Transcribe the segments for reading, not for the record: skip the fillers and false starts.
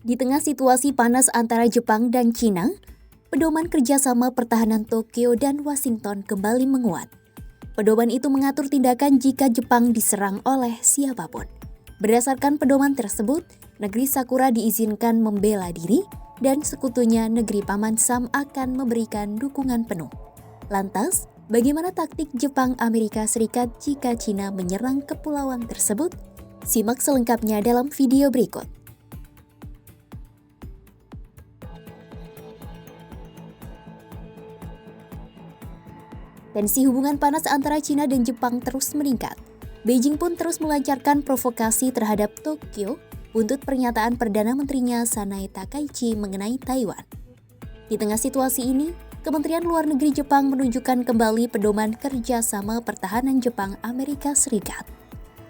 Di tengah situasi panas antara Jepang dan Cina, pedoman kerjasama pertahanan Tokyo dan Washington kembali menguat. Pedoman itu mengatur tindakan jika Jepang diserang oleh siapapun. Berdasarkan pedoman tersebut, negeri Sakura diizinkan membela diri dan sekutunya negeri Paman Sam akan memberikan dukungan penuh. Lantas, bagaimana taktik Jepang Amerika Serikat jika Cina menyerang kepulauan tersebut? Simak selengkapnya dalam video berikut. Tensi hubungan panas antara Cina dan Jepang terus meningkat. Beijing pun terus melancarkan provokasi terhadap Tokyo buntut pernyataan Perdana Menterinya Sanae Takaichi mengenai Taiwan. Di tengah situasi ini, Kementerian Luar Negeri Jepang menunjukkan kembali pedoman kerjasama pertahanan Jepang Amerika Serikat.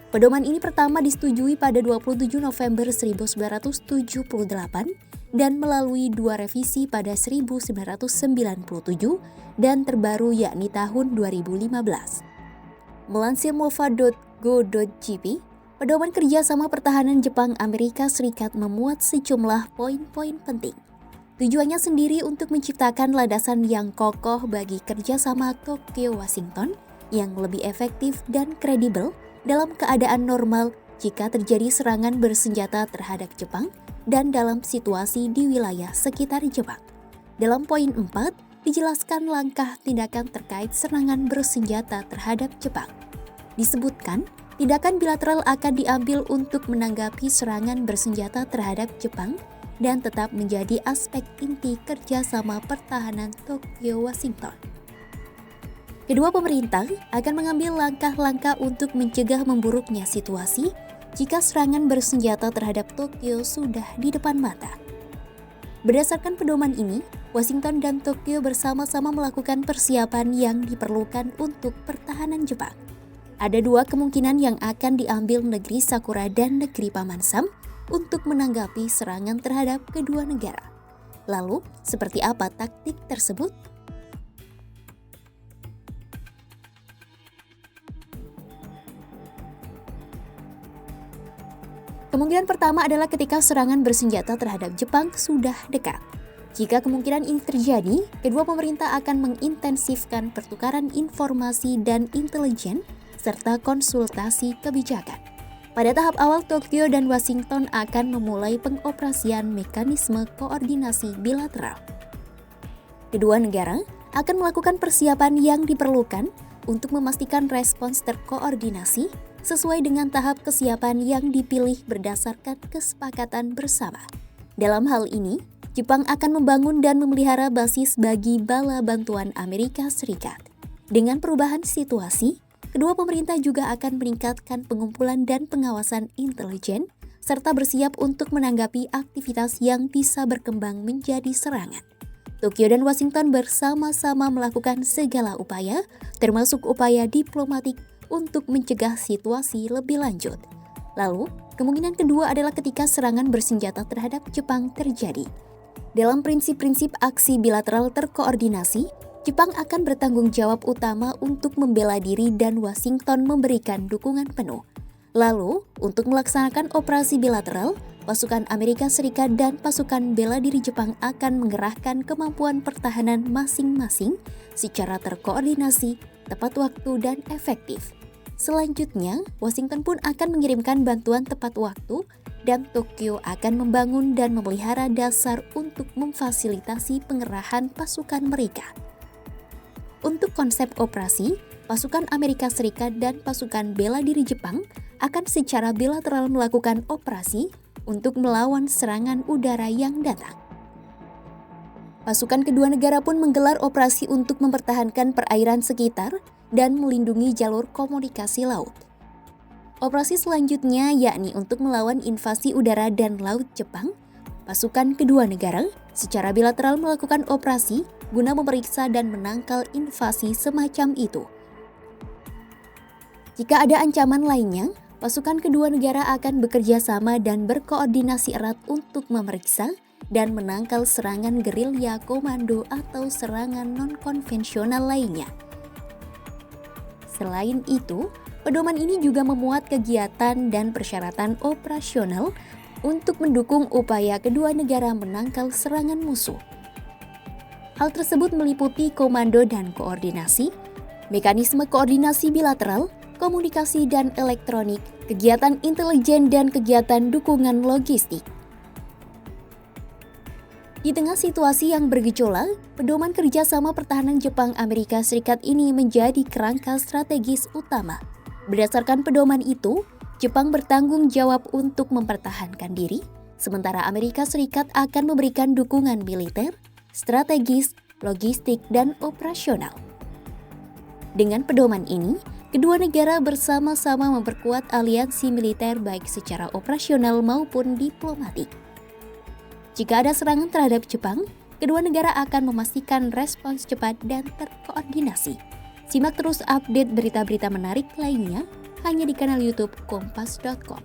Pedoman ini pertama disetujui pada 27 November 1978 dan melalui dua revisi pada 1997 dan terbaru yakni tahun 2015. Melansir mofa.go.jp, pedoman kerjasama pertahanan Jepang Amerika Serikat memuat sejumlah poin-poin penting. Tujuannya sendiri untuk menciptakan landasan yang kokoh bagi kerjasama Tokyo-Washington yang lebih efektif dan kredibel dalam keadaan normal jika terjadi serangan bersenjata terhadap Jepang dan dalam situasi di wilayah sekitar Jepang. Dalam poin 4, dijelaskan langkah tindakan terkait serangan bersenjata terhadap Jepang. Disebutkan, tindakan bilateral akan diambil untuk menanggapi serangan bersenjata terhadap Jepang dan tetap menjadi aspek inti kerjasama pertahanan Tokyo-Washington. Kedua pemerintah akan mengambil langkah-langkah untuk mencegah memburuknya situasi jika serangan bersenjata terhadap Tokyo sudah di depan mata. Berdasarkan pedoman ini, Washington dan Tokyo bersama-sama melakukan persiapan yang diperlukan untuk pertahanan Jepang. Ada dua kemungkinan yang akan diambil negeri Sakura dan negeri Paman Sam untuk menanggapi serangan terhadap kedua negara. Lalu, seperti apa taktik tersebut? Kemungkinan pertama adalah ketika serangan bersenjata terhadap Jepang sudah dekat. Jika kemungkinan ini terjadi, kedua pemerintah akan mengintensifkan pertukaran informasi dan intelijen serta konsultasi kebijakan. Pada tahap awal, Tokyo dan Washington akan memulai pengoperasian mekanisme koordinasi bilateral. Kedua negara akan melakukan persiapan yang diperlukan untuk memastikan respons terkoordinasi sesuai dengan tahap kesiapan yang dipilih berdasarkan kesepakatan bersama. Dalam hal ini, Jepang akan membangun dan memelihara basis bagi bala bantuan Amerika Serikat. Dengan perubahan situasi, kedua pemerintah juga akan meningkatkan pengumpulan dan pengawasan intelijen, serta bersiap untuk menanggapi aktivitas yang bisa berkembang menjadi serangan. Tokyo dan Washington bersama-sama melakukan segala upaya, termasuk upaya diplomatik, untuk mencegah situasi lebih lanjut. Lalu, kemungkinan kedua adalah ketika serangan bersenjata terhadap Jepang terjadi. Dalam prinsip-prinsip aksi bilateral terkoordinasi, Jepang akan bertanggung jawab utama untuk membela diri dan Washington memberikan dukungan penuh. Lalu, untuk melaksanakan operasi bilateral, pasukan Amerika Serikat dan pasukan bela diri Jepang akan mengerahkan kemampuan pertahanan masing-masing secara terkoordinasi, tepat waktu, dan efektif. Selanjutnya, Washington pun akan mengirimkan bantuan tepat waktu dan Tokyo akan membangun dan memelihara dasar untuk memfasilitasi pengerahan pasukan mereka. Untuk konsep operasi, pasukan Amerika Serikat dan pasukan bela diri Jepang akan secara bilateral melakukan operasi untuk melawan serangan udara yang datang. Pasukan kedua negara pun menggelar operasi untuk mempertahankan perairan sekitar dan melindungi jalur komunikasi laut. Operasi selanjutnya yakni untuk melawan invasi udara dan laut Jepang. Pasukan kedua negara secara bilateral melakukan operasi guna memeriksa dan menangkal invasi semacam itu. Jika ada ancaman lainnya, pasukan kedua negara akan bekerja sama dan berkoordinasi erat untuk memeriksa dan menangkal serangan gerilya komando atau serangan non-konvensional lainnya. Selain itu, pedoman ini juga memuat kegiatan dan persyaratan operasional untuk mendukung upaya kedua negara menangkal serangan musuh. Hal tersebut meliputi komando dan koordinasi, mekanisme koordinasi bilateral, komunikasi dan elektronik, kegiatan intelijen dan kegiatan dukungan logistik. Di tengah situasi yang bergejolak, pedoman kerjasama pertahanan Jepang-Amerika Serikat ini menjadi kerangka strategis utama. Berdasarkan pedoman itu, Jepang bertanggung jawab untuk mempertahankan diri, sementara Amerika Serikat akan memberikan dukungan militer, strategis, logistik, dan operasional. Dengan pedoman ini, kedua negara bersama-sama memperkuat aliansi militer baik secara operasional maupun diplomatik. Jika ada serangan terhadap Jepang, kedua negara akan memastikan respons cepat dan terkoordinasi. Simak terus update berita-berita menarik lainnya hanya di kanal YouTube Kompas.com.